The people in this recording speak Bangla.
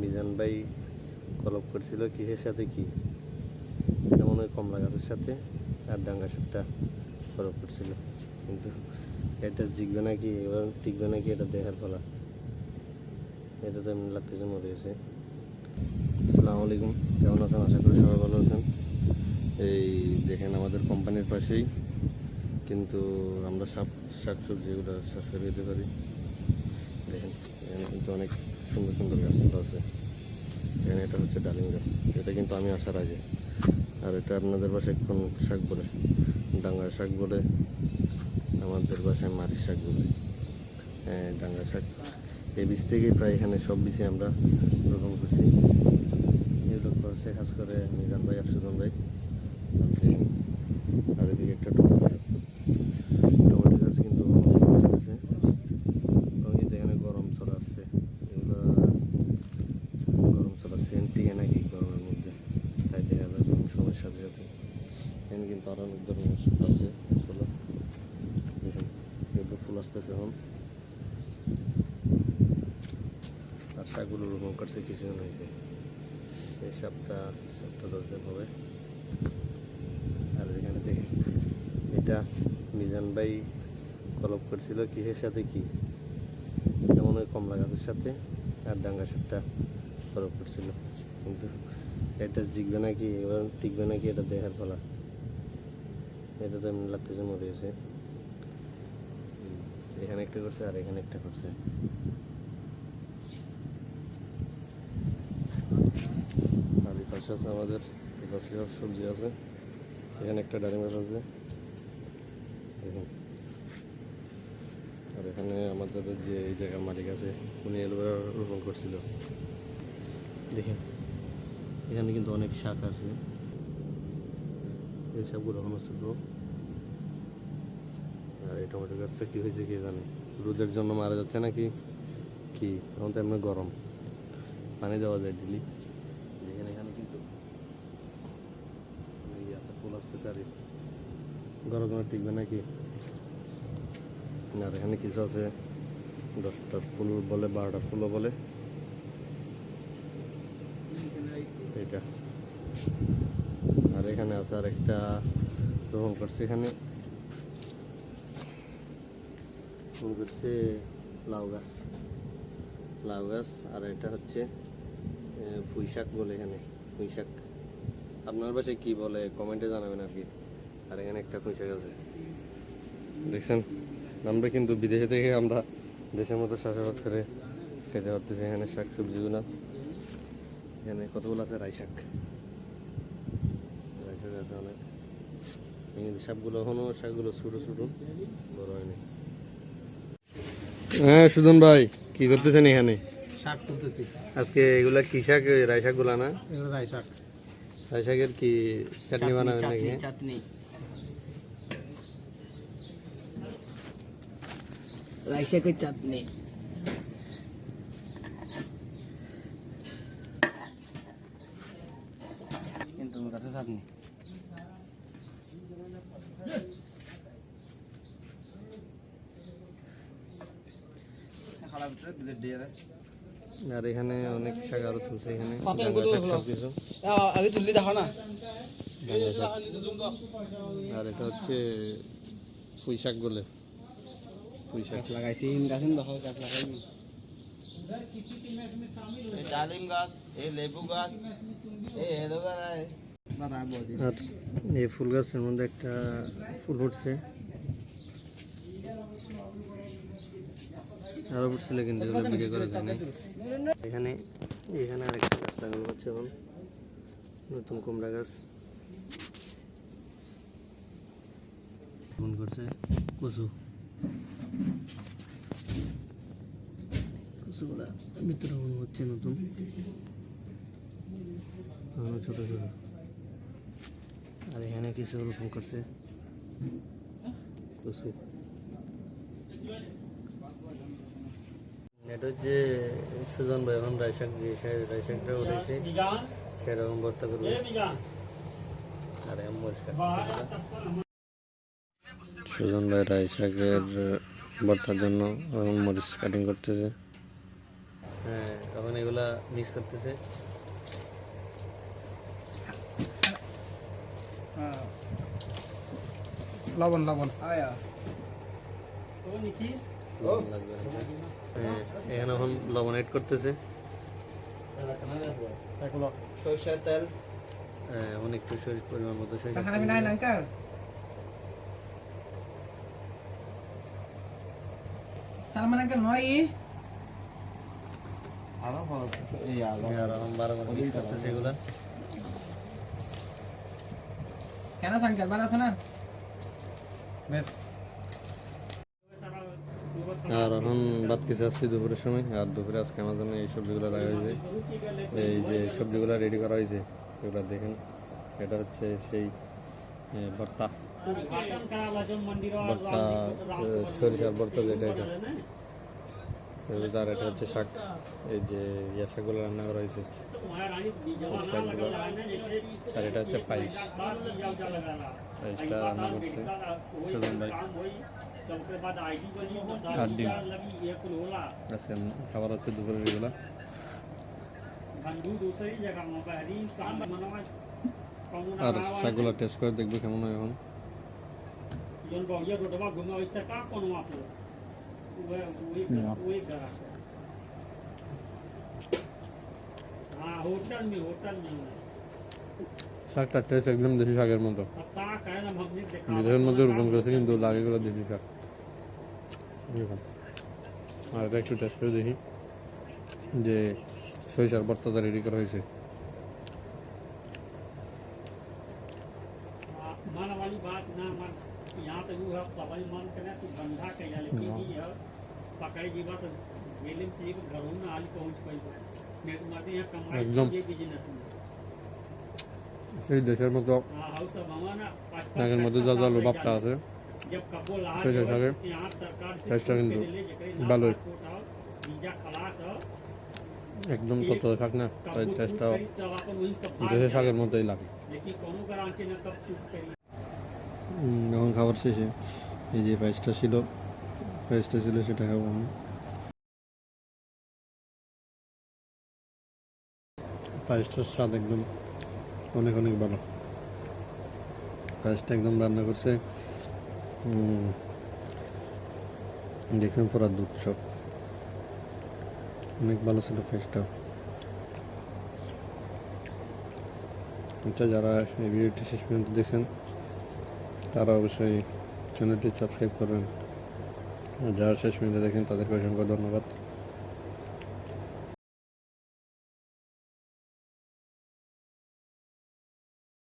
মিজান ভাই কলপ করছিল কিসের সাথে কি, যেমন ওই কমলা গাছের সাথে আর ডাঙ্গা শাকটা কলপ করছিল, কিন্তু এটা জিগবে নাকি এবার টিকবে নাকি এটা দেখার ফলা। এটা তো এমনি লাগতেছে মরে গেছে। আসসালামু আলাইকুম, কেমন আছেন? আশা করি সবাই ভালো আছেন। এই দেখেন আমাদের কোম্পানির পাশেই কিন্তু আমরা শাকসবজি এগুলো চাষ করে দিতে পারি। দেখেন এখানে কিন্তু অনেক সুন্দর সুন্দর গাছগুলো আছে। এখানে এটা হচ্ছে ডালিম গাছ, এটা কিন্তু আমি আসার আগে। আর এটা আপনাদের বাসায় কোন শাক বলে? ডাঙ্গা শাক বলে, আমাদের বাসায় মারিচ শাক বলে। হ্যাঁ, ডাঙ্গা শাক। এই বীজ থেকেই প্রায় এখানে সব বীজই আমরা রোপণ করছি। এগুলো করছে খাস করে মিজান ভাই, আফসুজন ভাই। আর এদিকে একটা টমেটো গাছ কিন্তু আসতেছে, এবং কিন্তু এখানে গরম চলে আসছে। এগুলো গরম চলে আসছে টিকে নাকি গরমের মধ্যে, তাই দেখা যায় সময়ের সাথে সাথে। এখানে কিন্তু আরও অনেক ধরনের আছে ফুল, দেখুন এগুলো ফুল আসতেছে এখন। আর শাকগুলো রোপণ করছে কিছুদিন হয়েছে, এই সপ্তাহ 10 দিন হবে। আর এখানে দেখেন এটা মিজান ভাই কলপ করছিল কিসের সাথে কি, যেমন ওই কমলা গাছের সাথে আর ডাঙ্গা শাকটা কলপ করছিল, কিন্তু এটা জিগবে নাকি এবার টিকবে নাকি এটা দেখার ফলা। এটা তো এমনি লাগতেছে মরে গেছে। এখানে একটা করছে আর এখানে একটা করছে। আর এই পাশে আছে আমাদের, এই পাশে সবজি আছে। এখানে একটা ডালিম গাছ আছে দেখুন। আর এখানে আমাদের যে এই জায়গার মালিক আছে উনি এলোভেরা রোপণ করছিল। দেখেন এখানে কিন্তু অনেক শাক আছে, এই শাকগুলো এখনো ছোট। আর এই টমেটো গাছটা কী হয়েছে কে জানে, রোদের জন্য মারা যাচ্ছে নাকি কি, এখন তো এমনি গরম, পানি দেওয়া যায় ডেলি। দেখেন এখানে কিন্তু ফুল আসতেছে, আর গরম টিকবে নাকি। আর এখানে কিছু আছে 10টা ফুল বলে, 12টা ফুলও বলে এইটা। আর এখানে আছে আর একটা রোপণ করছে, এখানে রোপণ করছে লাউ গাছ। আর এটা হচ্ছে পুঁই শাক বলে, এখানে পুঁই শাক। আপনার বাসায় কি বলে কমেন্টে জানাবেন আর কি। আর এখানে একটা পুঁই শাক আছে দেখছেন। আমরা কিন্তু বিদেশে থেকে আমরা দেশের মতো চাষাবাদ করে খেতে পারতেছি। এখানে শাক সবজিগুলো, এখানে কতগুলো আছে রাই শাক আছে অনেক। কিন্তু শাকগুলো এখনো শাকগুলো ছোটো বড় হয়নি। হ্যাঁ সুজন ভাই, কি করতেছেন এখানে? শাক তুলতেছি আজকে এগুলা কি শাক? রাই শাকগুলা না? রাই শাক। রাই শাকের কি চাটনি বানাবেন নাকি? চাটনি রাই শাকের চাটনি। কিন্তু আমার কাছে চাটনি আর এখানে অনেক শাক আরো তুলছে, এখানে সবকিছু। আমি তুললি দেখো না। আর এটা হচ্ছে পুঁই শাক বলে, পুঁই শাক লাগাইছি গাছ লাগাইনি। এই ডালিম গাছ, এই লেবু গাছ, এই এলোভেরা। আর এই ফুল গাছের মধ্যে একটা ফুল ফুটছে, আরো ফুটছিল কিন্তু এগুলো বিক্রি করা যায় না। এখানে আরেকটা গাছ লাগানো হচ্ছে এখন, নতুন কুমড়া গাছ করছে। কচুগুলা ভিতরে মনে হচ্ছে নতুন, ছোট। আর এখানে কিছু রোপণ করছে কচু। এটা হচ্ছে সুজন ভাই এখন রাই শাকটা উঠেছে, সেরকম ভর্তা করবে। আর সুজন ভাই রাই শাকের ভর্তার জন্য মরিচ কাটিং করতেছে। হ্যাঁ এখন এগুলা মিক্স করতেছে। লবণ লবণ লবণ লাগবে না। হ্যাঁ এখানে এখন লবণ এড করতেছে। সরিষার তেল, হ্যাঁ এখন একটু সরিষ পরিমাণ মতো সরিষার খানা তেল বিনা দিবে। আঙ্কাল সালমান আঙ্কাল নয় আরো এই আলু আর এখন বারবার মিক্স করতেছে এগুলা। কেন আঙ্কাল ভালো আছো না বেশ আর এখন বাদ কিছু আসছি দুপুরের সময়। আর দুপুরে আজকে আমার জন্য এই সবজিগুলো লাগা হয়েছে। এই যে সবজিগুলো রেডি করা হয়েছে এগুলো দেখেন। এটা হচ্ছে সেই ভর্তা ভর্তা সরিষার ভর্তা যেটা এটা আর এটা হচ্ছে শাক। এই যে ইয়া শাকগুলো রান্না করা হয়েছে শাকগুলো। আর এটা হচ্ছে পায়েস। পায়েসটা রান্না করছে সুজন ভাই। আর ডিম। আজকে খাবার হচ্ছে দুপুরের এগুলা। আর শাকগুলো টেস্ট করে দেখবো কেমন হয় এখন। শাকটা টেস্ট একদম দেশি শাকের মতো। বিদেশের মধ্যে রোপণ করেছে কিন্তু লাগে গুলো দেশি শাক। দেখুন। আর এটা একটু টেস্ট করে দেখি যে সরিষার ভর্তাটা রেডি করা হয়েছে। मन वाली बात ना मन यहाँ तो यू है सवाई मन करे तो बंधा कैला लेकिन ये है पकड़े की बात गेलिम से एक घरों में आली पहुंच पाई मैं तो मारते यहाँ कमाई एकदम। ये बिजनेस में সেই দেশের মতো हाँ हाउस अब हमारा শাকের মধ্যে যা যা লোভাবটা আছে जब कबो ला সেই শাকে यहाँ सरकार से টেস্টটা কিন্তু ले जकरे ভালোই। वीजा खलास है একদম তত শাক না, তাই টেস্টটাও तब अपन वही सब দেশের শাকের মতোই লাগে। लेकिन कोनो गारंटी न कब चूक करी যখন খাবার শেষে এই যে পায়েসটা ছিল সেটা খাবো আমি। পায়েসটার স্বাদ একদম অনেক অনেক ভালো। পায়েসটা একদম রান্না করছে দেখছেন পুরা দুধ সব। অনেক ভালো ছিল পায়েসটা। আচ্ছা যারা এই ভিডিওটি শেষ পর্যন্ত দেখছেন তারা অবশ্যই চ্যানেলটি সাবস্ক্রাইব করবেন। আর যারা শেষ পর্যন্ত দেখেন তাদেরকে অসংখ্য ধন্যবাদ।